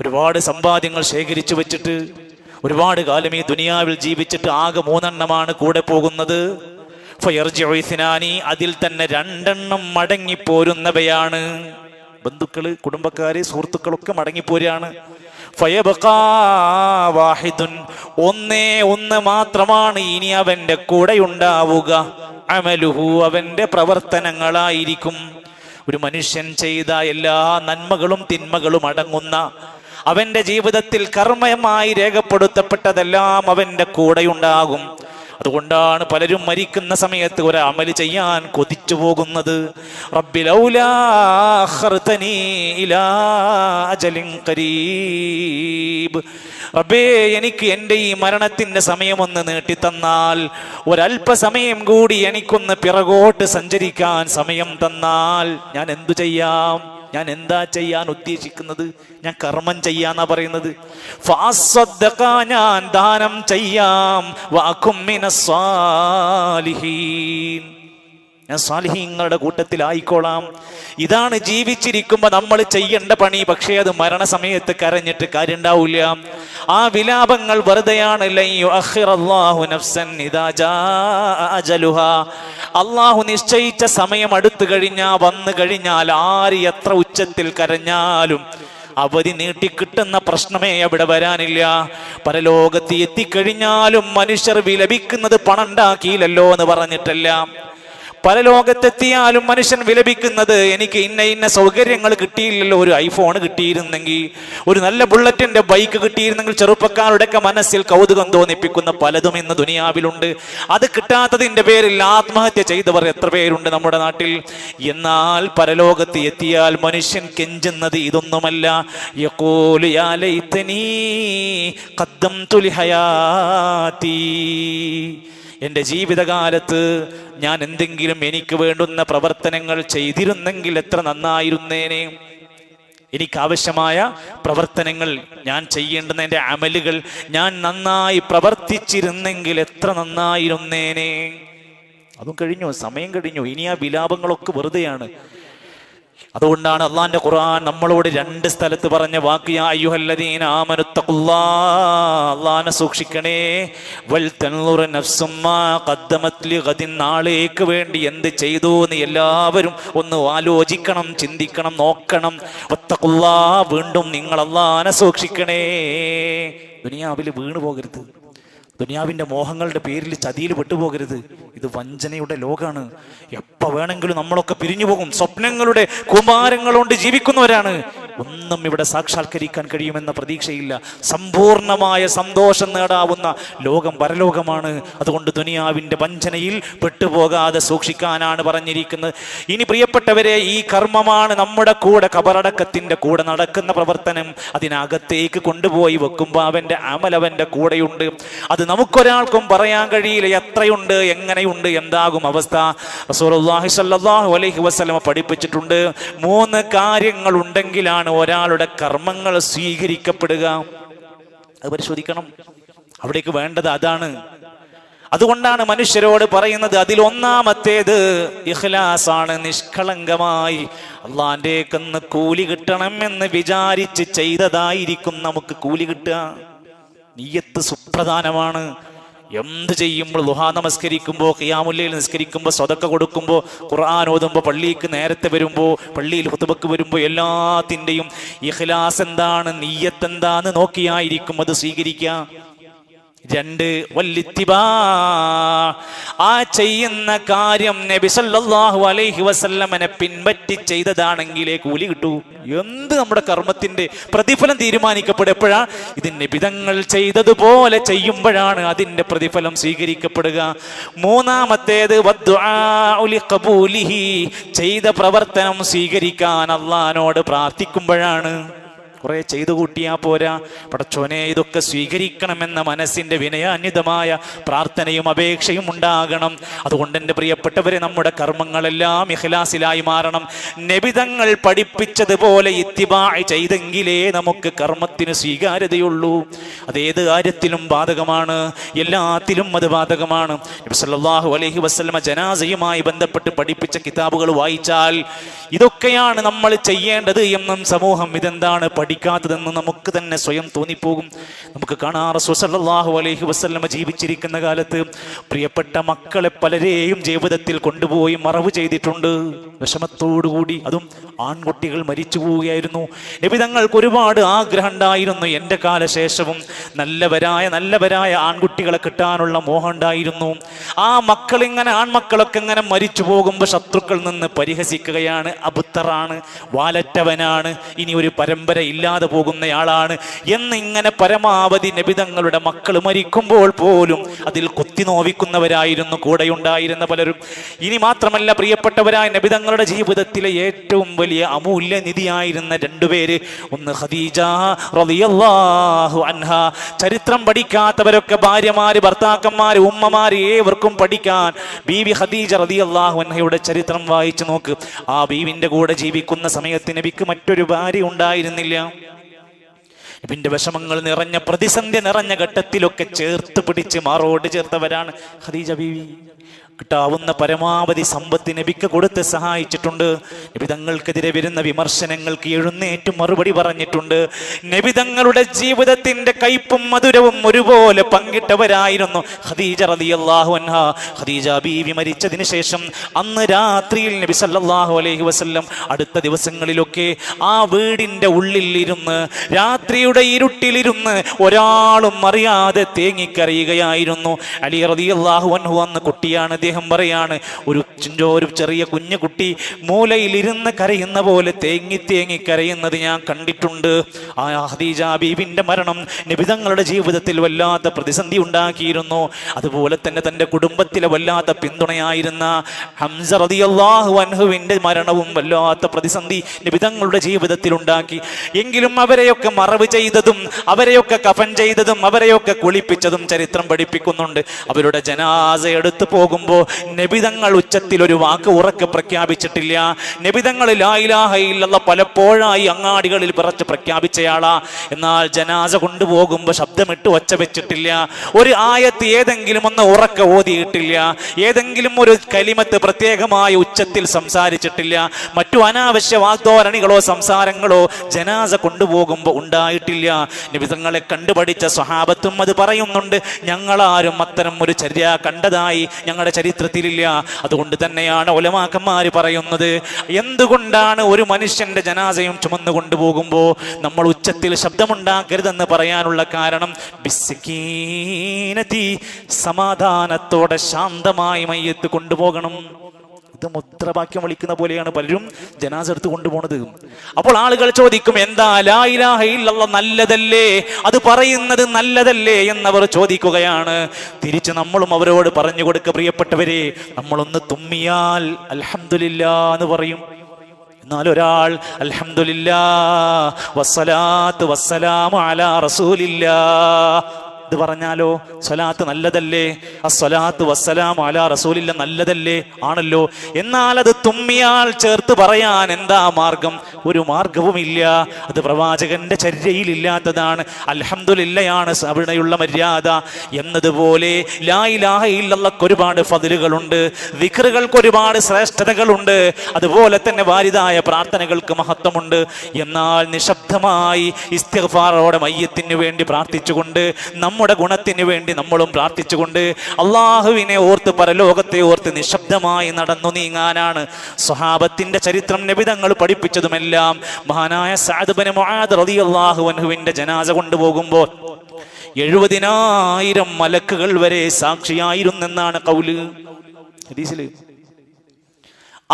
ഒരുപാട് സമ്പാദ്യങ്ങൾ ശേഖരിച്ചു വെച്ചിട്ട് ഒരുപാട് കാലം ഈ ദുനിയാവിൽ ജീവിച്ചിട്ട് ആകെ 3 എണ്ണമാണ് കൂടെ പോകുന്നത്. ഫയർജിഉ അതിൽ തന്നെ 2 എണ്ണം മടങ്ങിപ്പോരുന്നവയാണ്. ബന്ധുക്കള്, കുടുംബക്കാര്, സുഹൃത്തുക്കളൊക്കെ മടങ്ങിപ്പോരാണ്. ഫയബഖാ വാഹിദുൻ, ഒന്ന് മാത്രമാണ് ഇനി അവന്റെ കൂടെ ഉണ്ടാവുക. അമലുഹു, അവന്റെ പ്രവർത്തനങ്ങളായിരിക്കും. ഒരു മനുഷ്യൻ ചെയ്ത എല്ലാ നന്മകളും തിന്മകളും അടങ്ങുന്ന അവന്റെ ജീവിതത്തിൽ കർമ്മമായി രേഖപ്പെടുത്തപ്പെട്ടതെല്ലാം അവന്റെ കൂടെയുണ്ടാകും. അതുകൊണ്ടാണ് പലരും മരിക്കുന്ന സമയത്ത് ഒരു അമല് ചെയ്യാൻ കൊതിച്ചു പോകുന്നത്. റബ്ബി ലൗലാ അഖർതനീ ഇലാ അജലിൻ ഖരീബ്, റബ്ബേ എനിക്ക് എൻ്റെ ഈ മരണത്തിന്റെ സമയമൊന്ന് നീട്ടിത്തന്നാൽ, ഒരല്പസമയം കൂടി എനിക്കൊന്ന് പിറകോട്ട് സഞ്ചരിക്കാൻ സമയം തന്നാൽ ഞാൻ എന്തു ചെയ്യാം? ഞാൻ എന്താ ചെയ്യാൻ ഉദ്ദേശിക്കുന്നത്? ഞാൻ കർമ്മം ചെയ്യാന്നാ പറയുന്നത്. ഫഅസ്സദ്ദഖ, ഞാൻ ദാനം ചെയ്യാം. വഅകും മിനസ് സാലിഹീൻ, ഞാൻ സാലിഹീങ്ങളുടെ കൂട്ടത്തിലായിക്കോളാം. ഇതാണ് ജീവിച്ചിരിക്കുമ്പോൾ നമ്മൾ ചെയ്യേണ്ട പണി. പക്ഷേ അത് മരണസമയത്ത് കരഞ്ഞിട്ട് കാര്യം ഉണ്ടാവില്ല. ആ വിലാപങ്ങൾ വെറുതെയാണ്. ലൻ യുഅഖിറല്ലാഹു നഫ്സൻ ഇദാ ജാഅ അജലുഹാ, അള്ളാഹു നിശ്ചയിച്ച സമയം അടുത്തു കഴിഞ്ഞാൽ, വന്നു കഴിഞ്ഞാൽ ആര് എത്ര ഉച്ചത്തിൽ കരഞ്ഞാലും അവധി നീട്ടിക്കിട്ടുന്ന പ്രശ്നമേ അവിടെ വരാനില്ല. പരലോകത്ത് എത്തിക്കഴിഞ്ഞാലും മനുഷ്യർ വിലപിക്കുന്നത് പണം ഉണ്ടാക്കിയില്ലല്ലോ എന്ന് പറഞ്ഞിട്ടല്ല. പരലോകത്തെത്തിയാലും മനുഷ്യൻ വിലപിക്കുന്നത് എനിക്ക് ഇന്ന സൗകര്യങ്ങൾ കിട്ടിയില്ലല്ലോ. ഒരു ഐഫോൺ കിട്ടിയിരുന്നെങ്കിൽ, ഒരു നല്ല ബുള്ളറ്റിന്റെ ബൈക്ക് കിട്ടിയിരുന്നെങ്കിൽ, ചെറുപ്പക്കാരുടെയൊക്കെ മനസ്സിൽ കൗതുകം തോന്നിപ്പിക്കുന്ന പലതും ഇന്ന് ദുനിയാവിലുണ്ട്. അത് കിട്ടാത്തതിന്റെ പേരിൽ ആത്മഹത്യ ചെയ്തവർ എത്ര പേരുണ്ട് നമ്മുടെ നാട്ടിൽ. എന്നാൽ പരലോകത്ത് എത്തിയാൽ മനുഷ്യൻ കെഞ്ചുന്നത് ഇതൊന്നുമല്ല. യഖൂലു യാ ലൈതനീ ഖദ്ദംതു ലിഹയാതി, എൻ്റെ ജീവിതകാലത്ത് ഞാൻ എന്തെങ്കിലും എനിക്ക് വേണ്ടുന്ന പ്രവർത്തനങ്ങൾ ചെയ്തിരുന്നെങ്കിൽ എത്ര നന്നായിരുന്നേനെ. എനിക്കാവശ്യമായ പ്രവർത്തനങ്ങൾ, ഞാൻ ചെയ്യേണ്ടുന്ന എൻ്റെ അമലുകൾ ഞാൻ നന്നായി പ്രവർത്തിച്ചിരുന്നെങ്കിൽ എത്ര നന്നായിരുന്നേനെ. അതും കഴിഞ്ഞു, സമയം കഴിഞ്ഞു. ഇനി ആ വിലാപങ്ങളൊക്കെ വെറുതെയാണ്. അതുകൊണ്ടാണ് അള്ളാന്റെ ഖുർആൻ നമ്മളോട് 2 സ്ഥലത്ത് പറഞ്ഞ വാക്ക്, യാ അയ്യുഹല്ലദീന ആമനുത്തഖുല്ലാഹ്, അള്ളാഹനെ സൂക്ഷിക്കണേ. വൽ തൻളുർ നഫ്സും മാ ഖദ്ദമത് ലിഗദിൻ, നാളേക്ക് വേണ്ടി എന്ത് ചെയ്തു എന്ന് എല്ലാവരും ഒന്ന് ആലോചിക്കണം, ചിന്തിക്കണം, നോക്കണം. വത്തഖുല്ലാഹ്, വീണ്ടും നിങ്ങൾ അള്ളാഹനെ സൂക്ഷിക്കണേ. ദുനിയാവിൽ വീണു പോകരുത്. ദുനിയാവിൻ്റെ മോഹങ്ങളുടെ പേരിൽ ചതിയിൽ പെട്ടുപോകരുത്. ഇത് വഞ്ചനയുടെ ലോകമാണ്. എപ്പോൾ വേണമെങ്കിലും നമ്മളൊക്കെ പിരിഞ്ഞു പോകും. സ്വപ്നങ്ങളുടെ കുമാരങ്ങൾ കൊണ്ട് ജീവിക്കുന്നവരാണ്. ഒന്നും ഇവിടെ സാക്ഷാത്കരിക്കാൻ കഴിയുമെന്ന പ്രതീക്ഷയില്ല. സമ്പൂർണമായ സന്തോഷം നേടാവുന്ന ലോകം പരലോകമാണ്. അതുകൊണ്ട് ദുനിയാവിൻ്റെ വഞ്ചനയിൽ പെട്ടുപോകാതെ സൂക്ഷിക്കാനാണ് പറഞ്ഞിരിക്കുന്നത്. ഇനി പ്രിയപ്പെട്ടവരെ, ഈ കർമ്മമാണ് നമ്മുടെ കൂടെ ഖബറടക്കത്തിൻ്റെ കൂടെ നടക്കുന്ന പ്രവർത്തനം. അതിനകത്തേക്ക് കൊണ്ടുപോയി വെക്കുമ്പോൾ അവൻ്റെ അമലവൻ്റെ കൂടെയുണ്ട്. അത് നമുക്കൊരാൾക്കും പറയാൻ കഴിയില്ല എത്രയുണ്ട്, എങ്ങനെയുണ്ട്, എന്താകും അവസ്ഥ. റസൂലുള്ളാഹി സ്വല്ലല്ലാഹു അലൈഹി വസല്ലം പഠിപ്പിച്ചിട്ടുണ്ട്, 3 കാര്യങ്ങൾ ഉണ്ടെങ്കിലാണ് ഒരാളുടെ കർമ്മങ്ങൾ സ്വീകരിക്കപ്പെടുക. അത് പരിശോധിക്കണം. അവിടേക്ക് വേണ്ടത് അതാണ്. അതുകൊണ്ടാണ് മനുഷ്യരോട് പറയുന്നത്, അതിൽ ഒന്നാമത്തേത് ഇഖ്ലാസാണ്. നിഷ്കളങ്കമായി അള്ളാന്റെ കൂലി കിട്ടണം എന്ന് വിചാരിച്ച് ചെയ്തതായിരിക്കും നമുക്ക് കൂലി കിട്ടുക. നിയ്യത്ത് സുപ്രധാനമാണ്. എന്ത് ചെയ്യുമ്പോൾ, ദുഹാ നമസ്കരിക്കുമ്പോൾ, ഖിയാമുൽ ലൈൽ നിസ്കരിക്കുമ്പോൾ, സ്വതക്ക കൊടുക്കുമ്പോൾ, ഖുർആൻ ഓതുമ്പോൾ, പള്ളിക്ക് നേരത്തെ വരുമ്പോൾ, പള്ളിയിൽ ഖുതുബക്ക് വരുമ്പോൾ, എല്ലാത്തിൻ്റെയും ഇഖ്ലാസ് എന്താണ്, നിയ്യത്ത് എന്താന്ന് നോക്കിയായിരിക്കും അത് സ്വീകരിക്കുക. 2 വല്ലിത്തിബാ, ആ ചെയ്യുന്ന കാര്യം നബി സല്ലല്ലാഹു അലൈഹി വസല്ലമനെ പിൻപറ്റി ചെയ്തതാണെങ്കിലേ കൂലി കിട്ടൂ. എന്ത് നമ്മുടെ കർമ്മത്തിന്റെ പ്രതിഫലം തീരുമാനിക്കപ്പെടുമ്പോഴാണ് ഇത് നബിതങ്ങൾ ചെയ്തതുപോലെ ചെയ്യുമ്പോഴാണ് അതിന്റെ പ്രതിഫലം സ്വീകരിക്കപ്പെടുക. 3-മത്തേത് വദ്ദുആഉ ലിഖബൂലിഹി, ചെയ്ത പ്രവർത്തനം സ്വീകരിക്കാൻ അള്ളാഹനോട് പ്രാർത്ഥിക്കുമ്പോഴാണ്. കുറെ ചെയ്തു കൂട്ടിയാ പോരാ. പടച്ചോനെ ഇതൊക്കെ സ്വീകരിക്കണമെന്ന മനസ്സിന്റെ വിനയാന്വിതമായ പ്രാർത്ഥനയും അപേക്ഷയും ഉണ്ടാകണം. അതുകൊണ്ട് എൻ്റെ പ്രിയപ്പെട്ടവരെ, നമ്മുടെ കർമ്മങ്ങളെല്ലാം ഇഖ്ലാസിലായി മാറണം. നബിതങ്ങൾ പഠിപ്പിച്ചതുപോലെ ഇത്തിബാ ചെയ്തെങ്കിലേ നമുക്ക് കർമ്മത്തിന് സ്വീകാര്യതയുള്ളൂ. അതേത് കാര്യത്തിലും ബാധകമാണ്, എല്ലാത്തിലും അത് ബാധകമാണ്. നബി സല്ലല്ലാഹു അലൈഹി വസല്ലമ ജനാസയുമായി ബന്ധപ്പെട്ട് പഠിപ്പിച്ച കിതാബുകൾ വായിച്ചാൽ ഇതൊക്കെയാണ് നമ്മൾ ചെയ്യേണ്ടത് എന്നും സമൂഹം ഇതെന്താണ് പഠിക്കാത്തതെന്ന് നമുക്ക് തന്നെ സ്വയം തോന്നിപ്പോകും. നമുക്ക് കാണാം റസൂൽ സല്ലല്ലാഹു അലൈഹി വസല്ലമ ജീവിച്ചിരിക്കുന്ന കാലത്ത് പ്രിയപ്പെട്ട മക്കളെ പലരെയും ജീവിതത്തിൽ കൊണ്ടുപോയി മറവ് ചെയ്തിട്ടുണ്ട്, വിഷമത്തോടുകൂടി. അതും ആൺകുട്ടികൾ മരിച്ചു പോവുകയായിരുന്നു. നബി തങ്ങൾക്ക് ഒരുപാട് ആഗ്രഹം ഉണ്ടായിരുന്നു, എൻ്റെ കാലശേഷവും നല്ലവരായ ആൺകുട്ടികളെ കിട്ടാനുള്ള മോഹം ഉണ്ടായിരുന്നു. ആ മക്കളിങ്ങനെ ആൺമക്കളൊക്കെ ഇങ്ങനെ മരിച്ചു പോകുമ്പോൾ ശത്രുക്കൾ നിന്ന് പരിഹസിക്കുകയാണ്, അബുത്തറാണ്, വാലറ്റവനാണ്, ഇനി ഒരു പരമ്പര ഇല്ലാതെ പോകുന്നയാളാണ് എന്നിങ്ങനെ പരമാവധി നബിതങ്ങളുടെ മക്കൾ മരിക്കുമ്പോൾ പോലും അതിൽ കുത്തി നോവിക്കുന്നവരായിരുന്നു കൂടെയുണ്ടായിരുന്ന പലരും. ഇനി മാത്രമല്ല പ്രിയപ്പെട്ടവരായ നബിതങ്ങളുടെ ജീവിതത്തിലെ ഏറ്റവും വലിയ അമൂല്യ നിധിയായിരുന്ന രണ്ടുപേര്, ഒന്ന് ഖദീജ റളിയല്ലാഹു അൻഹ. ചരിത്രം പഠിക്കാത്തവരൊക്കെ ഭാര്യമാര്, ഭർത്താക്കന്മാര്, ഉമ്മമാര് ഏവർക്കും പഠിക്കാൻ ബീവി ഖദീജ റളിയല്ലാഹു അൻഹയുടെ ചരിത്രം വായിച്ചു നോക്ക്. ആ ബീവിന്റെ കൂടെ ജീവിക്കുന്ന സമയത്ത് നബിക്ക് മറ്റൊരു ഭാര്യ ഉണ്ടായിരുന്നില്ല. നബിന്റെ വിഷമങ്ങൾ നിറഞ്ഞ, പ്രതിസന്ധി നിറഞ്ഞ ഘട്ടത്തിലൊക്കെ ചേർത്ത് പിടിച്ച് മാറോട് ചേർത്തവരാണ് ഖദീജ ബീവി. കിട്ടാവുന്ന പരമാവധി സമ്പത്ത് നബിക്ക് കൊടുത്ത് സഹായിച്ചിട്ടുണ്ട്. നബി തങ്ങൾക്കെതിരെ വരുന്ന വിമർശനങ്ങൾക്ക് എഴുന്നേറ്റ് മറുപടി പറഞ്ഞിട്ടുണ്ട്. നബി തങ്ങളുടെ ജീവിതത്തിന്റെ കയ്പും മധുരവും ഒരുപോലെ പങ്കിട്ടവരായിരുന്നു ഖദീജ റളിയല്ലാഹു അൻഹ. ഖദീജ ബീവി മരിച്ചതിന് ശേഷം അന്ന് രാത്രിയിൽ നബി സല്ലല്ലാഹു അലൈഹി വസല്ലം അടുത്ത ദിവസങ്ങളിലൊക്കെ ആ വീടിന്റെ ഉള്ളിൽ ഇരുന്ന്, രാത്രിയുടെ ഇരുട്ടിലിരുന്ന് ഒരാളും അറിയാതെ തേങ്ങിക്കരയുകയായിരുന്നു. അലി റളിയല്ലാഹു അൻഹു അന്ന് കുട്ടിയാണ്. അദ്ദേഹം പറയാണ്, ഒരു ചെറിയ കുഞ്ഞു കുട്ടി മൂലയിലിരുന്ന് കരയുന്ന പോലെ തേങ്ങി കരയുന്നത് ഞാൻ കണ്ടിട്ടുണ്ട്. ആ ഖദീജ ബീവിന്റെ മരണം നബി തങ്ങളുടെ ജീവിതത്തിൽ വല്ലാത്ത പ്രതിസന്ധി ഉണ്ടാക്കിയിരുന്നു. അതുപോലെ തന്നെ തന്റെ കുടുംബത്തിലെ വല്ലാത്ത പിന്തുണയായിരുന്ന ഹംസ റളിയല്ലാഹു അൻഹുവിന്റെ മരണവും വല്ലാത്ത പ്രതിസന്ധി നബി തങ്ങളുടെ ജീവിതത്തിൽ ഉണ്ടാക്കി. എങ്കിലും അവരെയൊക്കെ മറവ് ചെയ്തതും, അവരെയൊക്കെ കഫൻ ചെയ്തതും, അവരെയൊക്കെ കുളിപ്പിച്ചതും ചരിത്രം പഠിപ്പിക്കുന്നുണ്ട്. അവരുടെ ജനാസ എടുത്തു പോകുമ്പോൾ നബിതങ്ങൾ ഉച്ചത്തിൽ ഒരു വാക്ക് ഉറക്കെ പ്രഖ്യാപിച്ചിട്ടില്ല. നബിതങ്ങൾ ലാ ഇലാഹ ഇല്ലല്ലാഹ് പലപ്പോഴായി അങ്ങാടികളിൽ പിറച്ച് പ്രഖ്യാപിച്ചയാളാ. എന്നാൽ ജനാസ കൊണ്ടുപോകുമ്പോൾ ശബ്ദമിട്ട് ഒച്ച വെച്ചിട്ടില്ല. ഒരു ആയത്ത് ഏതെങ്കിലും ഒന്ന് ഉറക്കെ ഓതിയിട്ടില്ല. ഏതെങ്കിലും ഒരു കലിമത്ത് പ്രത്യേകമായ ഉച്ചത്തിൽ സംസാരിച്ചിട്ടില്ല. മറ്റു അനാവശ്യ വാഗ്ദോരണികളോ സംസാരങ്ങളോ ജനാസ കൊണ്ടുപോകുമ്പോൾ ഉണ്ടായിട്ടില്ല. നബിതങ്ങളെ കണ്ടുപഠിച്ച സ്വഹാബത്തും അത് പറയുന്നുണ്ട്. ഞങ്ങളാരും അത്തരം ഒരു ചര്യ കണ്ടതായി ഞങ്ങളുടെ ചരിത്രത്തിലില്ല. അതുകൊണ്ട് തന്നെയാണ് ഉലമാക്കന്മാർ പറയുന്നത്, എന്തുകൊണ്ടാണ് ഒരു മനുഷ്യന്റെ ജനാസയും ചുമന്നു കൊണ്ടുപോകുമ്പോൾ നമ്മൾ ഉച്ചത്തിൽ ശബ്ദമുണ്ടാക്കരുതെന്ന് പറയാനുള്ള കാരണം, ബിസ്സകീനതി, സമാധാനത്തോടെ ശാന്തമായി മയ്യത്ത് കൊണ്ടുപോകണം. ഇത് മുദ്രാവാക്യം വിളിക്കുന്ന പോലെയാണ് പലരും ജനാസ എടുത്ത് കൊണ്ടുപോണത്. അപ്പോൾ ആളുകൾ ചോദിക്കും, എന്താ ലാ ഇലാഹ ഇല്ലല്ലാഹ് നല്ലതല്ലേ, അത് പറയുന്നത് നല്ലതല്ലേ എന്നവർ ചോദിക്കുകയാണ്. തിരിച്ച് നമ്മളും അവരോട് പറഞ്ഞു കൊടുക്കുക, പ്രിയപ്പെട്ടവരെ, നമ്മളൊന്ന് തുമ്മിയാൽ അൽഹംദുലില്ലാ എന്ന് പറയും. എന്നാൽ ഒരാൾ അൽഹംദുലില്ലാഹ് വസ്സലാത്തു വസ്സലാമു അലാ റസൂലില്ലാഹ് ഇത് പറഞ്ഞാലോ, സ്വലാത്ത് നല്ലതല്ലേ, അസ്സലാത്തു വസ്സലാമു അലാ റസൂലില്ല നല്ലതല്ലേ, ആണല്ലോ. എന്നാൽ അത് തുമ്മിയാൽ ചേർത്ത് പറയാൻ എന്താ മാർഗം? ഒരു മാർഗവുമില്ല. അത് പ്രവാചകന്റെ ചര്യയിലില്ലാത്തതാണ്. അൽഹംദുലില്ലയാണ് അവിടെയുള്ള മര്യാദ. എന്നതുപോലെ ലാ ഇലാഹ ഇല്ലല്ലാഹ് ഒരുപാട് ഫദ്ലുകളുണ്ട്, ദിക്റുകൾക്ക് ഒരുപാട് ശ്രേഷ്ഠതകളുണ്ട്, അതുപോലെ തന്നെ വാരിദായ പ്രാർത്ഥനകൾക്ക് മഹത്വമുണ്ട്. എന്നാൽ നിശബ്ദമായി ഇസ്തിഗ്ഫാറോടെ മയ്യത്തിന് വേണ്ടി പ്രാർത്ഥിച്ചുകൊണ്ട്, നമ്മുടെ ഗുണത്തിന് വേണ്ടി നമ്മളും പ്രാർത്ഥിച്ചുകൊണ്ട്, അള്ളാഹുവിനെ ഓർത്ത് പരലോകത്തെ ഓർത്ത് നിശബ്ദമായി നടന്നു നീങ്ങാനാണ് സ്വഹാബത്തിന്റെ ചരിത്രം നബി തങ്ങൾ പഠിപ്പിച്ചതുമെല്ലാം. മഹാനായ സഅദ് ഇബ്നു മുആദ് റളിയല്ലാഹു അൻഹുവിന്റെ ജനാസ കൊണ്ടുപോകുമ്പോൾ 70,000 മലക്കുകൾ വരെ സാക്ഷിയായിരുന്നെന്നാണ് ഖൗല് ഹദീസില്.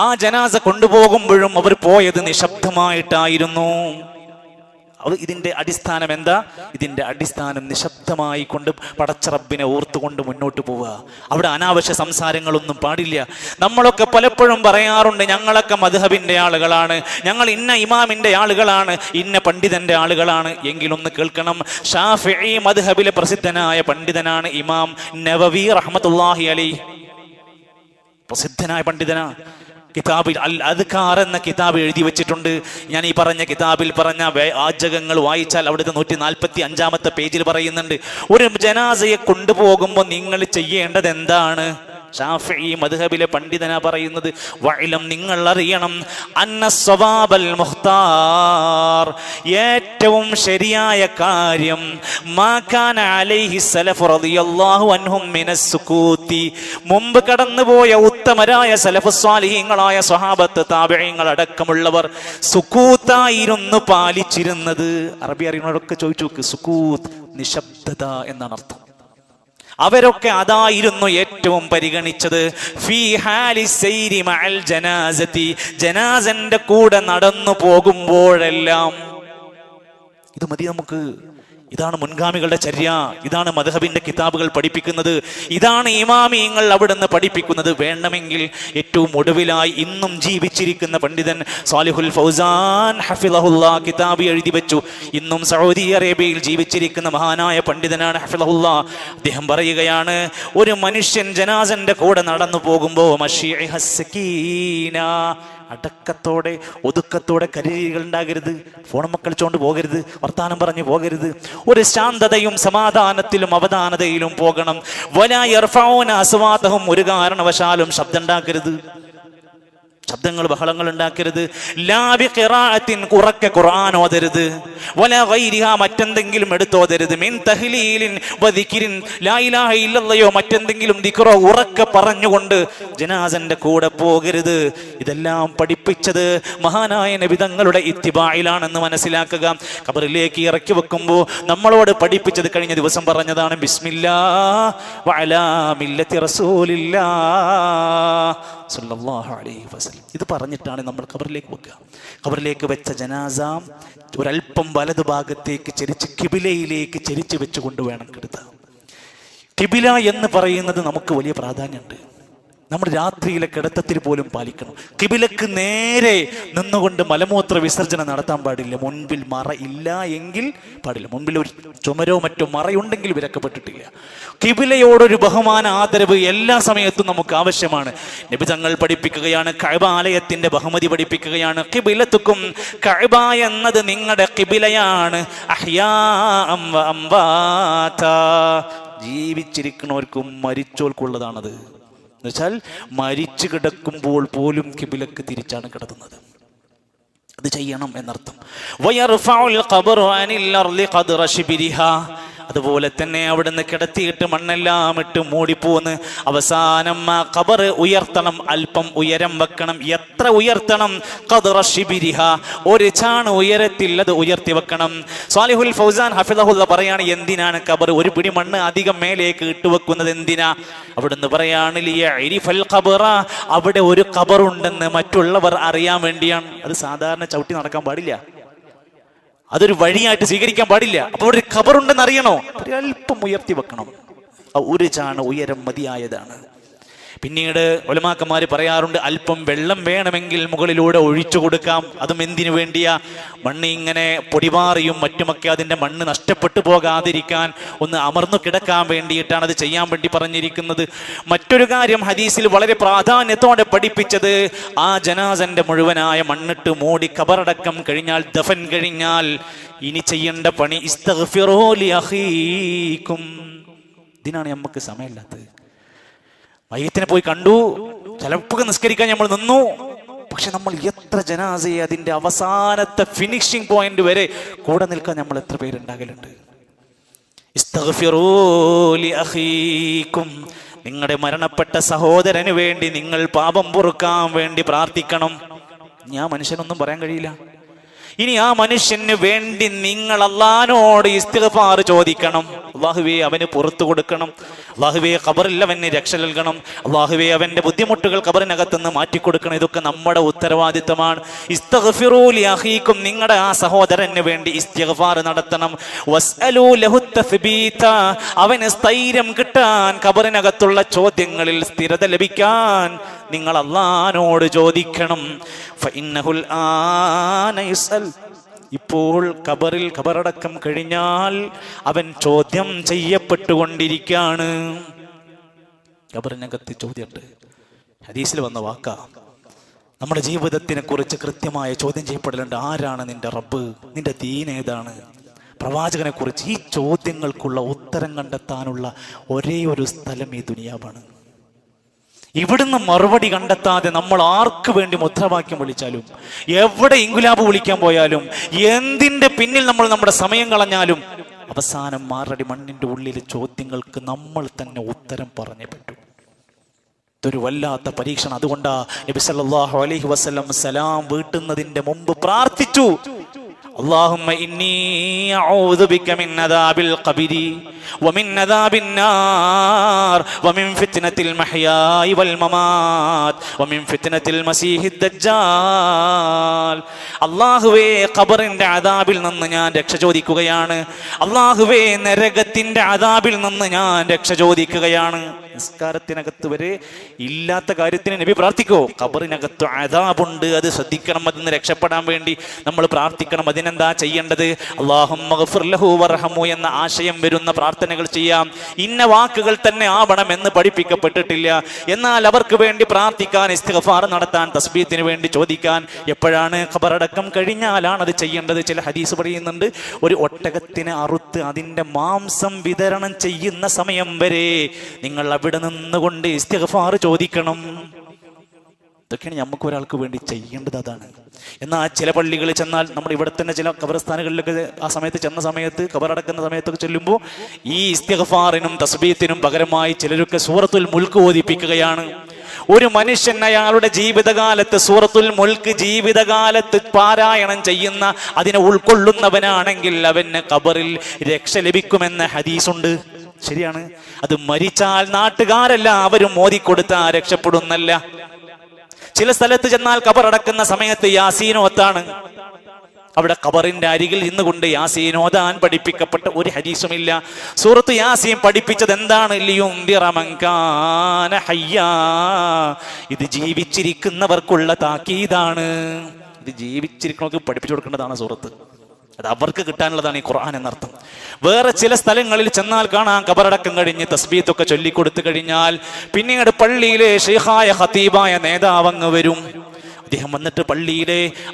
ആ ജനാസ കൊണ്ടുപോകുമ്പോഴും അവർ പോയത് നിശബ്ദമായിട്ടായിരുന്നു. ഇതിന്റെ അടിസ്ഥാനം എന്താ? ഇതിന്റെ അടിസ്ഥാനം നിശബ്ദമായി കൊണ്ട് പടച്ച റബ്ബിനെ ഓർത്തുകൊണ്ട് മുന്നോട്ട് പോവുക. അവിടെ അനാവശ്യ സംസാരങ്ങളൊന്നും പാടില്ല. നമ്മളൊക്കെ പലപ്പോഴും പറയാറുണ്ട്, ഞങ്ങളൊക്കെ മദ്ഹബിന്റെ ആളുകളാണ്, ഞങ്ങൾ ഇന്ന ഇമാമിന്റെ ആളുകളാണ്, ഇന്ന പണ്ഡിതന്റെ ആളുകളാണ്. എങ്കിലൊന്ന് കേൾക്കണം, ഷാഫിഈ മദ്ഹബിലെ പ്രസിദ്ധനായ പണ്ഡിതനാണ് ഇമാം നവവി റഹ്മത്തുള്ളാഹി അലൈഹി. പ്രസിദ്ധനായ പണ്ഡിതനാ. കിതാബിൽ അൽ അദ്കാർ എന്ന കിതാബ് എഴുതി വെച്ചിട്ടുണ്ട്. ഞാൻ ഈ പറഞ്ഞ കിതാബിൽ പറഞ്ഞ വാചകങ്ങൾ വായിച്ചാൽ അവിടുത്തെ 145-ാമത്തെ പേജിൽ പറയുന്നുണ്ട്, ഒരു ജനാസയെ കൊണ്ടുപോകുമ്പോൾ നിങ്ങൾ ചെയ്യേണ്ടത് എന്താണ്? ഷാഫിഈ മദ്ഹബിലെ പണ്ഡിതനാ പറയുന്നത്. വഇലം, നിങ്ങൾ അറിയണം, അന്ന സ്വവാബൽ മുഖ്താർ, ഏറ്റവും ശരിയായ കാര്യം, മാ കാന അലൈഹി സലഫ് റളിയല്ലാഹു അൻഹും മിനസ് സുകൂതി, മുമ്പ് കടന്നുപോയ ഉത്തമരായ സലഫ് സ്വാലിഹീങ്ങളായ സ്വഹാബത്ത് താബിഈങ്ങൾ അടക്കമുള്ളവർ സുകൂത്തായിരുന്നു പാലിച്ചിരുന്നത്. അറബി അറിയുന്നവരൊക്കെ ചോദിച്ചു നോക്ക്, സുകൂത്ത് നിശബ്ദത എന്നാണ് അർത്ഥം. അവരൊക്കെ അതായിരുന്നു ഏറ്റവും പരിഗണിച്ചത്. ഫീ ഹാലി സൈരി മഅൽ ജനാസതി, ജനാസന്റെ കൂടെ നടന്നു പോകുമ്പോഴെല്ലാം. ഇത് മതി നമുക്ക്. ഇതാണ് മുൻഗാമികളുടെ ചര്യ, ഇതാണ് മദ്ഹബിന്റെ കിതാബുകൾ പഠിപ്പിക്കുന്നത്, ഇതാണ് ഇമാമിയങ്ങൾ അവിടുന്ന് പഠിപ്പിക്കുന്നത്. വേണമെങ്കിൽ ഏറ്റവും ഒടുവിലായി ഇന്നും ജീവിച്ചിരിക്കുന്ന പണ്ഡിതൻ സാലിഹുൽ ഫൗസാൻ ഹഫിളഹുല്ലാ കിതാബ് എഴുതി വെച്ചു. ഇന്നും സൗദി അറേബ്യയിൽ ജീവിച്ചിരിക്കുന്ന മഹാനായ പണ്ഡിതനാണ് ഹഫിളഹുല്ലാ. അദ്ദേഹം പറയുകയാണ്, ഒരു മനുഷ്യൻ ജനാസന്റെ കൂടെ നടന്നു പോകുമ്പോൾ അടക്കത്തോടെ ഒതുക്കത്തോടെ കരീകൾ ഉണ്ടാകരുത്, ഫോണും കളിച്ചോണ്ട് പോകരുത്, വർത്താനം പറഞ്ഞു പോകരുത്. ഒരു ശാന്തതയും സമാധാനത്തിലും അവധാനതയിലും പോകണം. വലാ യർഫഊന അസ്വാതഹും, ഒരു കാരണവശാലും ശബ്ദം ഉണ്ടാക്കരുത്, ശബ്ദങ്ങൾ ബഹളങ്ങൾ ഉണ്ടാക്കരുത്. ലാ ബിഖിറാഅത്തിൻ, ഉറക്കെ ഖുർആൻ ഓതരുത്. വലാ ഗൈരിഹ, മറ്റെന്തെങ്കിലും എടുത്തോതരുത്. മിൻ തഹ്ലീലിൻ വദിക്രിൻ, ലാ ഇലാഹ ഇല്ലല്ലാഹയോ മറ്റെന്തെങ്കിലും ദിക്റോ ഉറക്കെ പറഞ്ഞുകൊണ്ട് ജനാസന്റെ കൂടെ പോകരുത്. ഇതെല്ലാം പഠിപ്പിച്ചത് മഹാനായ നബി തങ്ങളുടെ ഇത്തിബായിലാണെന്ന് മനസ്സിലാക്കുക. ഖബറിലേക്ക് ഇറക്കി വെക്കുമ്പോൾ നമ്മളോട് പഠിപ്പിച്ചത് കഴിഞ്ഞ ദിവസം പറഞ്ഞതാണ്, ബിസ്മില്ലാഹ് വഅലാ മില്ലത്തി റസൂലില്ലാഹ് സല്ലല്ലാഹു അലൈഹി വസല്ലം. ഇത് പറഞ്ഞിട്ടാണ് നമ്മൾ ഖബറിലേക്ക് വെക്കുക. ഖബറിലേക്ക് വെച്ച ജനാസ ഒരല്പം വലതു ഭാഗത്തേക്ക് ചെരിച്ച് കിബിലയിലേക്ക് ചെരിച്ച് വെച്ചുകൊണ്ട് വേണം കെടുത്താൻ. കിബില എന്ന് പറയുന്നത് നമുക്ക് വലിയ പ്രാധാന്യമുണ്ട്. നമ്മൾ രാത്രിയിലെ കിടത്തത്തിൽ പോലും പാലിക്കണം. കിബിലക്ക് നേരെ നിന്നുകൊണ്ട് മലമൂത്ര വിസർജനം നടത്താൻ പാടില്ല. മുൻപിൽ മറ ഇല്ല എങ്കിൽ പാടില്ല. മുൻപിൽ ഒരു ചുമരോ മറ്റോ മറയുണ്ടെങ്കിൽ വിലക്കപ്പെട്ടിട്ടില്ല. കിബിലയോടൊരു ബഹുമാന ആദരവ് എല്ലാ സമയത്തും നമുക്ക് ആവശ്യമാണ്. നബി തങ്ങൾ പഠിപ്പിക്കുകയാണ്, കഅബ ആലയത്തിന്റെ ബഹുമതി പഠിപ്പിക്കുകയാണ്. ഖിബിലത്തുക്കും, കഅബ എന്നത് നിങ്ങളുടെ ഖിബിലയാണ്. അഹ്യാഅം വ അംവാതാ, ജീവിച്ചിരിക്കുന്നവർക്കും മരിച്ചോർക്കുള്ളതാണത്. എന്നുവെച്ചാൽ മരിച്ചു കിടക്കുമ്പോൾ പോലും കിബിലക്ക് തിരിച്ചാണ് കിടത്തുന്നത്. അത് ചെയ്യണം എന്നർത്ഥം. അതുപോലെ തന്നെ അവിടുന്ന് കിടത്തിയിട്ട് മണ്ണെല്ലാം ഇട്ട് മൂടിപ്പോന്ന് അവസാനം ആ ഖബർ ഉയർത്തണം, അല്പം ഉയരം വെക്കണം. എത്ര ഉയർത്തണം? ഖദ്റ ശിബിരിഹ, ഒരു ചാണ് ഉയരത്തിൽ അത് ഉയർത്തി വെക്കണം. സാലിഹുൽ ഫൗസാൻ ഹഫിളഹുല്ലാ പറയാണ്, എന്തിനാണ് ഖബർ ഒരു പിടി മണ്ണ് അധികം മേലേക്ക് ഇട്ടുവെക്കുന്നത്? എന്തിനാ? അവിടുന്ന് പറയാണ്, ലിയഅരിഫൽ ഖബറ, അവിടെ ഒരു ഖബറുണ്ടെന്ന് മറ്റുള്ളവർ അറിയാൻ വേണ്ടിയാണ്. അത് സാധാരണ ചവിട്ടി നടക്കാൻ പാടില്ല, അതൊരു വഴിയായിട്ട് സ്വീകരിക്കാൻ പാടില്ല. അപ്പോൾ ഒരു ഖബറുണ്ടെന്ന് അറിയണോ? അല്പം ഉയർത്തി വെക്കണം. ഒരു ചാണ് ഉയരം മതിയായതാണ്. പിന്നീട് ഉലമാക്കന്മാർ പറയാറുണ്ട്, അല്പം വെള്ളം വേണമെങ്കിൽ മുകളിലൂടെ ഒഴിച്ചു കൊടുക്കാം. അതും എന്തിനു വേണ്ടിയാ? മണ്ണ് ഇങ്ങനെ പൊടിപാറിയും മറ്റുമൊക്കെ അതിൻ്റെ മണ്ണ് നഷ്ടപ്പെട്ടു പോകാതിരിക്കാൻ, ഒന്ന് അമർന്നു കിടക്കാൻ വേണ്ടിയിട്ടാണ് അത് ചെയ്യാൻ വേണ്ടി പറഞ്ഞിരിക്കുന്നത്. മറ്റൊരു കാര്യം ഹദീസിൽ വളരെ പ്രാധാന്യത്തോടെ പഠിപ്പിച്ചത്, ആ ജനാസന്റെ മുഴുവനായ മണ്ണിട്ട് മൂടി ഖബറടക്കം കഴിഞ്ഞാൽ, ദഫൻ കഴിഞ്ഞാൽ ഇനി ചെയ്യേണ്ട പണി ഇസ്തഗ്ഫിറൂ ലി അഖീകും. ഇതിനാണ് നമുക്ക് സമയമില്ലാത്തത്. മയ്യത്തിനെ പോയി കണ്ടു, ചിലപ്പോൾ നിസ്കരിക്കാൻ നമ്മൾ നിന്നു, പക്ഷെ നമ്മൾ എത്ര ജനാസയെ അതിന്റെ അവസാനത്തെ ഫിനിഷിംഗ് പോയിന്റ് വരെ കൂടെ നിൽക്കാൻ നമ്മൾ എത്ര പേരുണ്ടാകലുണ്ട്. ഇസ്തഗ്ഫിറൂ ലി അഖീകും, നിങ്ങളുടെ മരണപ്പെട്ട സഹോദരന് വേണ്ടി നിങ്ങൾ പാപം പൊറുക്കാൻ വേണ്ടി പ്രാർത്ഥിക്കണം. ഞാൻ മനുഷ്യനൊന്നും പറയാൻ കഴിയില്ല. ഇനി ആ മനുഷ്യന് വേണ്ടി നിങ്ങൾ അല്ലാഹുവോട് ഇസ്തിഗ്ഫാർ ചോദിക്കണം. അല്ലാഹുവേ അവന് പുറത്തു കൊടുക്കണം, അല്ലാഹുവേ ഖബറിൽ അവന് രക്ഷ നൽകണം, അല്ലാഹുവേ അവന്റെ ബുദ്ധിമുട്ടുകൾ ഖബറിനകത്തുനിന്ന് മാറ്റിക്കൊടുക്കണം. ഇതൊക്കെ നമ്മുടെ ഉത്തരവാദിത്തമാണ്. ഇസ്തഗ്ഫിറൂ ലി അഖീകും, നിങ്ങളുടെ ആ സഹോദരന് വേണ്ടി ഇസ്തിഗ്ഫാർ നടത്തണം. വസ്അലൂ ലഹു തസ്ബീത, അവന് സ്ഥൈര്യം കിട്ടാൻ, ഖബറിനകത്തുള്ള ചോദ്യങ്ങളിൽ സ്ഥിരത ലഭിക്കാൻ നിങ്ങൾ അല്ലാഹുവോട് ചോദിക്കണം. ഫഇന്നഹുൽ ആന യുസ്അൽ, ഇപ്പോൾ ഖബറടക്കം കഴിഞ്ഞാൽ അവൻ ചോദ്യം ചെയ്യപ്പെട്ടുകൊണ്ടിരിക്കുകയാണ്. ഖബറിനകത്ത് ചോദ്യമുണ്ട്. ഹദീസിൽ വന്ന വാക്കാ. നമ്മുടെ ജീവിതത്തിനെ കുറിച്ച് കൃത്യമായ ചോദ്യം ചെയ്യപ്പെടലുണ്ട്. ആരാണ് നിന്റെ റബ്ബ്? നിന്റെ ദീൻ ഏതാണ്? പ്രവാചകനെ കുറിച്ച് ഈ ചോദ്യങ്ങൾക്കുള്ള ഉത്തരം കണ്ടെത്താനുള്ള ഒരേ ഒരു സ്ഥലം ഈ ദുനിയാവാണ്. ഇവിടുന്ന് മറുപടി കണ്ടെത്താതെ നമ്മൾ ആർക്ക് വേണ്ടി മുദ്രാവാക്യം വിളിച്ചാലും, എവിടെ ഇൻകുലാബ് വിളിക്കാൻ പോയാലും, എന്തിന്റെ പിന്നിൽ നമ്മൾ നമ്മുടെ സമയം കളഞ്ഞാലും അവസാനം മാറടി മണ്ണിന്റെ ഉള്ളിലെ ചോദ്യങ്ങൾക്ക് നമ്മൾ തന്നെ ഉത്തരം പറഞ്ഞേ പറ്റൂ. ഇതൊരു വല്ലാത്ത പരീക്ഷണം. അതുകൊണ്ടാ നബി സല്ലല്ലാഹു അലൈഹി വസല്ലം സലാം വീട്ടുന്നതിന്റെ മുമ്പ് പ്രാർത്ഥിച്ചു, اللهم إني أعوذ بك من عذاب القبر ومن عذاب النار ومن فتنة المحيا والممات ومن فتنة المسيح الدجال. അല്ലാഹുവേ, ഖബറിന്റെ അദാബിൽ നിന്ന് ഞാൻ രക്ഷ ചോദിക്കുകയാണ്. അല്ലാഹുവേ, നരകത്തിന്റെ അദാബിൽ നിന്ന് ഞാൻ രക്ഷ ചോദിക്കുകയാണ്. നിസ്കാരത്തിനകത്ത് വരെ ഇല്ലാത്ത കാര്യത്തിന് നബി പ്രാർത്ഥിക്കോ? ഖബറിനകത്ത് അദാബുണ്ട്, അത് ശ്രദ്ധിക്കണം. അതിന് രക്ഷപ്പെടാൻ വേണ്ടി നമ്മൾ പ്രാർത്ഥിക്കണം. അതിനെന്താ ചെയ്യേണ്ടത്? അല്ലാഹുമ്മ ഗ്ഫിർ ലഹു വർഹമു എന്ന ആശയം വരുന്ന പ്രാർത്ഥനകൾ ചെയ്യാം. ഇന്ന വാക്കുകൾ തന്നെ ആവണമെന്ന് പഠിപ്പിക്കപ്പെട്ടിട്ടില്ല. എന്നാൽ അവർക്ക് വേണ്ടി പ്രാർത്ഥിക്കാൻ, ഇസ്തിഗ്ഫാർ നടത്താൻ, തസ്ബീഹിന് വേണ്ടി ചോദിക്കാൻ എപ്പോഴാണ്? ഖബറടക്കം കഴിഞ്ഞാലാണ് അത് ചെയ്യേണ്ടത്. ചില ഹദീസ് പറയുന്നുണ്ട്, ഒരു ഒട്ടകത്തിനെ അറുത്ത് അതിൻ്റെ മാംസം വിതരണം ചെയ്യുന്ന സമയം വരെ നിങ്ങൾ അവിടെ നിന്നുകൊണ്ട് ഇസ്തിഗ്ഫാർ ചോദിക്കണം. ഇതൊക്കെയാണ് നമുക്ക് ഒരാൾക്ക് വേണ്ടി ചെയ്യേണ്ടത്. അതാണ്. എന്നാൽ ചില പള്ളികളിൽ ചെന്നാൽ, നമ്മൾ ഇവിടെ തന്നെ ചില ഖബർസ്ഥാനുകളിലൊക്കെ ആ സമയത്ത് ചെന്ന സമയത്ത്, ഖബറടക്കുന്ന സമയത്തൊക്കെ ചെല്ലുമ്പോൾ ഈ ഇസ്തിഗ്ഫാറിനും തസ്ബീഹിനും പകരമായി ചിലരൊക്കെ സൂറത്തുൽ മുൽക്ക് ഓതിപ്പിക്കുകയാണ്. ഒരു മനുഷ്യൻ അയാളുടെ ജീവിതകാലത്ത് സൂറത്തുൽ മുൽക്ക് ജീവിതകാലത്ത് പാരായണം ചെയ്യുന്ന, അതിനെ ഉൾക്കൊള്ളുന്നവനാണെങ്കിൽ അവന് ഖബറിൽ രക്ഷ ലഭിക്കുമെന്ന ഹദീസുണ്ട്. ശരിയാണ്. അത് മരിച്ചാൽ നാട്ടുകാരെല്ലാവരും ഓതിക്കൊടുത്താൽ രക്ഷപ്പെടുന്നല്ല. ചില സ്ഥലത്ത് ചെന്നാൽ ഖബറടക്കുന്ന സമയത്ത് യാസീനോത്താണ്. അവിടെ ഖബറിന്റെ അരികിൽ ഇന്നുകൊണ്ട് യാസീൻ ഓതാൻ പഠിപ്പിക്കപ്പെട്ട ഒരു ഹദീസുമില്ല. സൂറത്ത് യാസീൻ പഠിപ്പിച്ചത് എന്താണ്? ലിയുൻദിറ മൻ കാന ഹയ്യാ. ഇത് ജീവിച്ചിരിക്കുന്നവർക്കുള്ള താക്കീതാണ്. ഇത് ജീവിച്ചിരിക്കുന്നവർക്ക് പഠിപ്പിച്ചു കൊടുക്കേണ്ടതാണ് സൂറത്ത്. അത് അവർക്ക് കിട്ടാനുള്ളതാണ് ഈ ഖുർആൻ എന്നർത്ഥം. വേറെ ചില സ്ഥലങ്ങളിൽ ചെന്നാൽ കാണാം, ഖബറടക്കം കഴിഞ്ഞ് തസ്ബീഹൊക്കെ ചൊല്ലിക്കൊടുത്തു കഴിഞ്ഞാൽ പിന്നീട് പള്ളിയിലെ ഷെയ്ഖായ ഖതീബായ നേതാവ് അങ്ങ് വരും. അദ്ദേഹം വന്നിട്ട്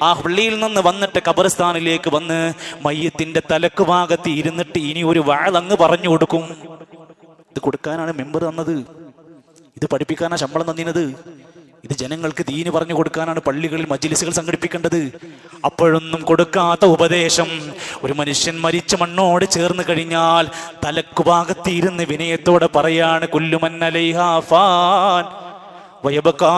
ആ പള്ളിയിൽ നിന്ന് വന്നിട്ട് ഖബർസ്ഥാനിലേക്ക് വന്ന് മയ്യത്തിന്റെ തലക്ക് ഭാഗത്ത് ഇരുന്നിട്ട് ഇനി ഒരു വാളങ്ങ് പറഞ്ഞു കൊടുക്കും. ഇത് കൊടുക്കാനാണ് മെമ്പർ തന്നത്, ഇത് പഠിപ്പിക്കാനാണ് ശമ്പളം തന്നിരുന്നത്, ഇത് ജനങ്ങൾക്ക് ദീന് പറഞ്ഞു കൊടുക്കാനാണ് പള്ളികളിൽ മജ്‌ലിസുകൾ സംഘടിപ്പിക്കേണ്ടത്. അപ്പോഴൊന്നും കൊടുക്കാത്ത ഉപദേശം ഒരു മനുഷ്യൻ മരിച്ച മണ്ണോട് ചേർന്ന് കഴിഞ്ഞാൽ തലക്കു ഭാഗത്തിരുന്ന് വിനയത്തോടെ പറയാണ്, കുല്ലുമൻ അലൈഹാ ഫാൻ വയബ്കാ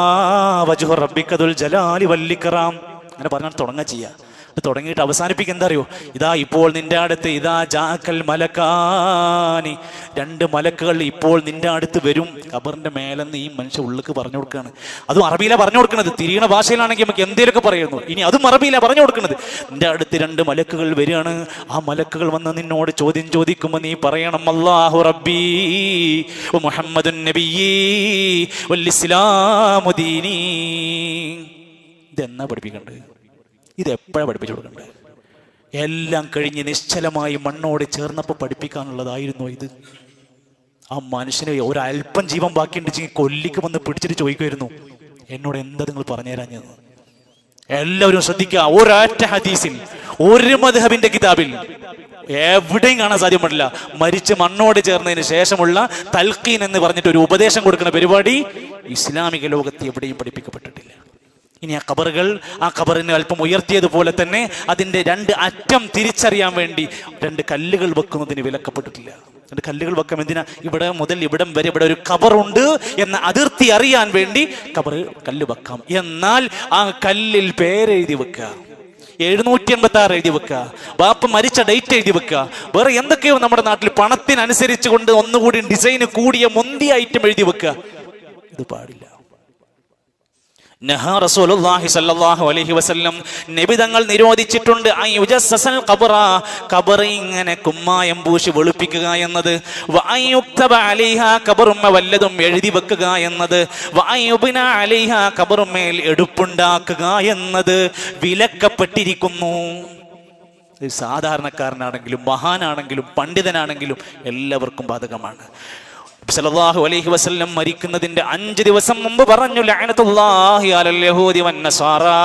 വജ്ഹു റബ്ബിക ദുൽ ജലാലി വൽ ഇക്റാം. അങ്ങനെ പറഞ്ഞാൽ തുടങ്ങുക ചെയ്യുക. തുടങ്ങിയിട്ട് അവസാനിപ്പിക്കുക എന്താ അറിയോ? ഇതാ ഇപ്പോൾ നിന്റെ അടുത്ത് ഇതാ ജാക്കൽ മലക്കാനി, 2 മലക്കുകൾ ഇപ്പോൾ നിന്റെ അടുത്ത് വരും. ഖബറിന്റെ മേലെന്ന് ഈ മനുഷ്യ ഉള്ളിക്ക് പറഞ്ഞു കൊടുക്കുകയാണ്. അതും അറബിയിലാണ് പറഞ്ഞു കൊടുക്കുന്നത്. തിരിയണ ഭാഷയിലാണെങ്കിൽ നമുക്ക് എന്തേലൊക്കെ പറയുന്നു. ഇനി അതും അറബിയിലാണ് പറഞ്ഞു കൊടുക്കുന്നത്. നിന്റെ അടുത്ത് 2 മലക്കുകൾ വരികയാണ്. ആ മലക്കുകൾ വന്ന് നിന്നോട് ചോദ്യം ചോദിക്കുമ്പോൾ നീ പറയണം, അല്ലാഹു റബ്ബി മുഹമ്മദുൻ നബിയ്യി വൽ ഇസ്ലാമു ദീനി. ഇതെന്നാ പഠിപ്പിക്കേണ്ടത്? ഇതെപ്പോഴാണ് പഠിപ്പിച്ചു കൊടുക്കേണ്ടത്? എല്ലാം കഴിഞ്ഞ് നിശ്ചലമായി മണ്ണോട് ചേർന്നപ്പോൾ പഠിപ്പിക്കാനുള്ളതായിരുന്നു ഇത്. ആ മനുഷ്യന് ഒരല്പം ജീവൻ ബാക്കിയുണ്ടെങ്കിൽ കൊല്ലിക്ക് വന്ന് പിടിച്ചിട്ട് ചോദിക്കുമായിരുന്നു, എന്നോട് എന്താ നിങ്ങൾ പറഞ്ഞു തരാഞ്ഞത്? എല്ലാവരും ശ്രദ്ധിക്കുക. ഒരൊറ്റ ഹദീസിൽ, ഒരു മദ്ഹബിന്റെ കിതാബിൽ എവിടെയും കാണാൻ സാധ്യമല്ല മരിച്ച് മണ്ണോട് ചേർന്നതിന് ശേഷമുള്ള തൽഖീൻ എന്ന് പറഞ്ഞിട്ട് ഒരു ഉപദേശം കൊടുക്കുന്ന പരിപാടി ഇസ്ലാമിക ലോകത്ത് എവിടെയും പഠിപ്പിക്കപ്പെട്ടിട്ടില്ല. ഇനി ആ ഖബറിനെ അല്പം ഉയർത്തിയതുപോലെ തന്നെ അതിൻ്റെ 2 അറ്റം തിരിച്ചറിയാൻ വേണ്ടി 2 കല്ലുകൾ വെക്കുന്നതിന് വിലക്കപ്പെട്ടിട്ടില്ല. 2 കല്ലുകൾ വെക്കാം. എന്തിനാ? ഇവിടെ മുതൽ ഇവിടം വരെ ഇവിടെ ഒരു ഖബറുണ്ട് എന്ന അതിർത്തി അറിയാൻ വേണ്ടി കല്ല് വെക്കാം. എന്നാൽ ആ കല്ലിൽ പേരെഴുതി വെക്കുക, 786 എഴുതി വെക്കുക, ബാപ്പ മരിച്ച ഡേറ്റ് എഴുതി വെക്കുക, വേറെ എന്തൊക്കെയോ നമ്മുടെ നാട്ടിൽ പണത്തിനനുസരിച്ച് കൊണ്ട് ഒന്നുകൂടി ഡിസൈന് കൂടിയ മുന്തിയ ഐറ്റം എഴുതി വെക്കുക. ഇത് പാടില്ല. നഹാ റസൂലുള്ളാഹി സ്വല്ലല്ലാഹു അലൈഹി വസല്ലം നബി തങ്ങൾ നിരോധിച്ചിട്ടുണ്ട് അയുജസ്സൽ ഖബറ, ഖബർ ഇങ്ങനെ കുമ്മായം പൂശി വെളുപ്പിക്കുക എന്നത്, വഅയുക്തബ അലൈഹാ, ഖബറുമ്മ വല്ലതും എഴുതി വെക്കുക എന്നത്, വഅയുബ്ന അലൈഹാ, ഖബറുമ്മേൽ എടുപ്പുണ്ടാക്കുക എന്നത് വിലക്കപ്പെട്ടിരിക്കുന്നു. സാധാരണക്കാരനാണെങ്കിലും മഹാനാണെങ്കിലും പണ്ഡിതനാണെങ്കിലും എല്ലാവർക്കും ബാധകമാണ്. സല്ലല്ലാഹു അലൈഹി വസല്ലം മരിക്കുന്നതിന്റെ 5 ദിവസം മുമ്പ് പറഞ്ഞു, ലഅനത്തുല്ലാഹി അലൽ യഹൂദി വൻ നസാറാ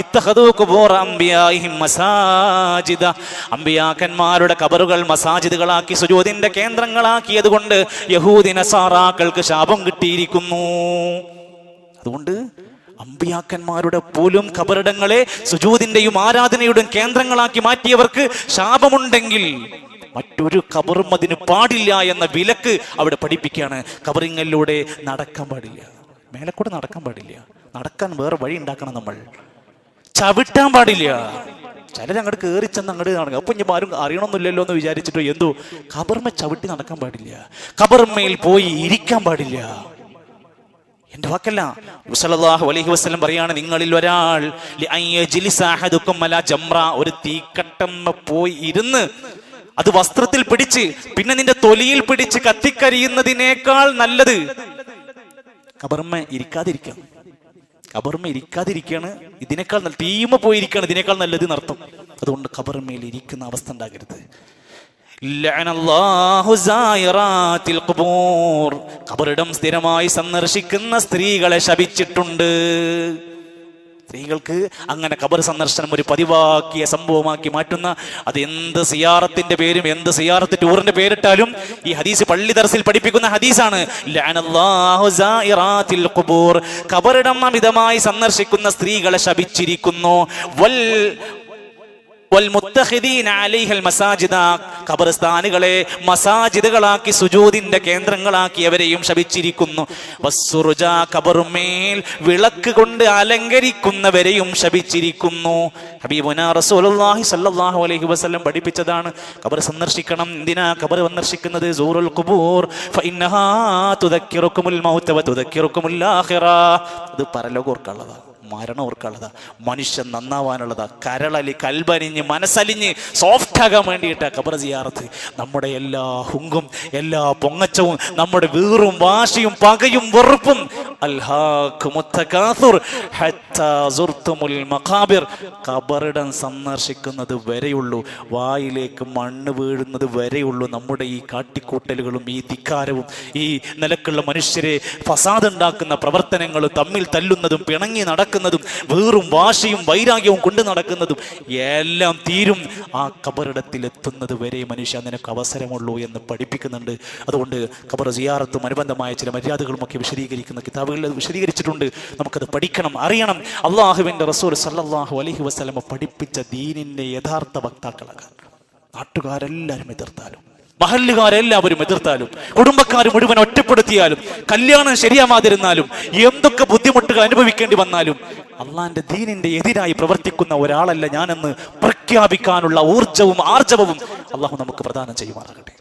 ഇത്തഖദൂ ഖുബൂറ അംബിയാഇഹിം മസാജിദ. അമ്പിയാക്കന്മാരുടെ ഖബറുകൾ മസാജിദുകളാക്കി, സുജൂദിന്റെ കേന്ദ്രങ്ങളാക്കിയത് കൊണ്ട് യഹൂദി നസാറാക്കൾക്ക് ശാപം കിട്ടിയിരിക്കുന്നു. അതുകൊണ്ട് അമ്പിയാക്കന്മാരുടെ പോലും ഖബറിടങ്ങളെ സുജൂദിന്റെയും ആരാധനയുടെയും കേന്ദ്രങ്ങളാക്കി മാറ്റിയവർക്ക് ശാപമുണ്ടെങ്കിൽ മറ്റൊരു ഖബറും അതിന് പാടില്ല എന്ന വിലക്ക് അവിടെ പഠിപ്പിക്കുകയാണ്. ഖബറിങ്ങളിലൂടെ നടക്കാൻ പാടില്ല, മേലെ കൂടെ നടക്കാൻ പാടില്ല, നടക്കാൻ വേറെ വഴി ഉണ്ടാക്കണം, നമ്മൾ ചവിട്ടാൻ പാടില്ല. ചിലരങ്ങോട്ട് കയറി ചെന്ന് അങ്ങോട്ട് നടക്കുക. അപ്പൊ ഇനി ആരും അറിയണമെന്നില്ലല്ലോ എന്ന് വിചാരിച്ചിട്ടോ എന്തോ ഖബർമ ചവിട്ടി നടക്കാൻ പാടില്ല, ഖബർമയിൽ പോയി ഇരിക്കാൻ പാടില്ല. എന്റെ വാക്കല്ല, സല്ലല്ലാഹു അലൈഹി വസല്ലം പറയാണ്, നിങ്ങളിൽ ഒരാൾ ഒരു തീക്കട്ടമ്മ പോയി ഇരുന്ന് അത് വസ്ത്രത്തിൽ പിടിച്ച് പിന്നെ നിന്റെ തൊലിയിൽ പിടിച്ച് കത്തിക്കരിയുന്നതിനേക്കാൾ നല്ലത് ഖബർമ ഇരിക്കാതിരിക്കാം. ഖബർമ ഇരിക്കാതിരിക്കാണ് ഇതിനേക്കാൾ നല്ല, തീമ പോയിരിക്കാണ് ഇതിനേക്കാൾ നല്ലത് എന്നർത്ഥം. അതുകൊണ്ട് ഖബർമയിൽ ഇരിക്കുന്ന അവസ്ഥ ഉണ്ടാകരുത്. ഖബറിടം സ്ഥിരമായി സന്ദർശിക്കുന്ന സ്ത്രീകളെ ശപിച്ചിട്ടുണ്ട്. സ്ത്രീകൾക്ക് അങ്ങനെ ഖബർ സന്ദർശനം ഒരു പതിവാക്കിയ സംഭവമാക്കി മാറ്റുന്ന, അത് എന്ത് സിയാറത്തിന്റെ പേരും എന്ത് സിയാറത്ത് ടൂറിന്റെ പേരിട്ടാലും ഈ ഹദീസ് പള്ളി ദർസിൽ പഠിപ്പിക്കുന്ന ഹദീസാണ്. ഖബറിടം അമിതമായി സന്ദർശിക്കുന്ന സ്ത്രീകളെ ശപിച്ചിരിക്കുന്നു. ഖബർസ്ഥാനുകളെ മസാജിദുകളാക്കി സുജൂദിന്റെ കേന്ദ്രങ്ങളാക്കിയവരെയും ശപിച്ചിരിക്കുന്നു. ഖബറുമേൽ വിളക്ക് കൊണ്ട് അലങ്കരിക്കുന്നവരെയും ശപിച്ചിരിക്കുന്നു. ഹബീബുനാ റസൂലുള്ളാഹി സ്വല്ലല്ലാഹു അലൈഹി വസല്ലം പഠിപ്പിച്ചതാണ്, ഖബർ സന്ദർശിക്കണം. എന്തിനാ ഖബർ സന്ദർശിക്കുന്നത്? സൂറുൽ ഖുബൂർ ഫഇന്നഹാ തുദക്കിറുകുമുൽ മൗത വ തുദക്കിറുകുമുൽ ആഖിറ. അത് പരലോകം ഓർക്കാനുള്ളതാ, മരണം ഓർക്കാനുള്ളതാ, മനുഷ്യൻ നന്നാവാനുള്ളതാ. കരളലി കൽബനിഞ്ഞ് മനസ്സലിഞ്ഞ് സോഫ്റ്റ് ആകാൻ വേണ്ടിയിട്ടാ ഖബർ സിയാറത്ത്. നമ്മുടെ എല്ലാ ഹുങ്കും എല്ലാ പൊങ്ങച്ചവും നമ്മുടെ വീറും വാശിയും പകയും വെറുപ്പും ഖബറിടം സന്ദർശിക്കുന്നത് വരെയുള്ളൂ, വായിലേക്ക് മണ്ണ് വീഴുന്നത് വരെയുള്ളൂ നമ്മുടെ ഈ കാട്ടിക്കൂട്ടലുകളും ഈ ധിക്കാരവും ഈ നിലക്കുള്ള മനുഷ്യരെ ഫസാദ് ഉണ്ടാക്കുന്ന പ്രവർത്തനങ്ങളും തമ്മിൽ തല്ലുന്നതും പിണങ്ങി നടക്കുന്നതും വേറും വാശിയും വൈരാഗ്യവും കൊണ്ട് നടക്കുന്നതും എല്ലാം തീരും ആ ഖബറിടത്തിൽ എത്തുന്നത് വരെ മനുഷ്യ നിനക്ക് അവസരമുള്ളൂ എന്ന് പഠിപ്പിക്കുന്നുണ്ട്. അതുകൊണ്ട് ഖബർ സിയാറത്തും അനുബന്ധമായ ചില മര്യാദകളും ഒക്കെ വിശദീകരിക്കുന്ന കിതാബുകളിൽ വിശദീകരിച്ചിട്ടുണ്ട്. നമുക്കത് പഠിക്കണം, അറിയണം. അള്ളാഹുവിന്റെ റസൂൽ സല്ലല്ലാഹു അലൈഹി വസല്ലം പഠിപ്പിച്ച ദീനിന്റെ യഥാർത്ഥ വക്താക്കളാകാൻ നാട്ടുകാരെല്ലാവരും എതിർത്താലും, മഹല്ലുകാരെല്ലാവരും എതിർത്താലും, കുടുംബക്കാർ മുഴുവൻ ഒറ്റപ്പെടുത്തിയാലും, കല്യാണം ശരിയാവാതിരുന്നാലും, എന്തൊക്കെ ബുദ്ധിമുട്ടുകൾ അനുഭവിക്കേണ്ടി വന്നാലും അള്ളാന്റെ ദീനിന്റെ എതിരായി പ്രവർത്തിക്കുന്ന ഒരാളല്ല ഞാനെന്ന് പ്രഖ്യാപിക്കാനുള്ള ഊർജവും ആർജവവും അള്ളാഹു നമുക്ക് പ്രദാനം ചെയ്യുമാറാകട്ടെ.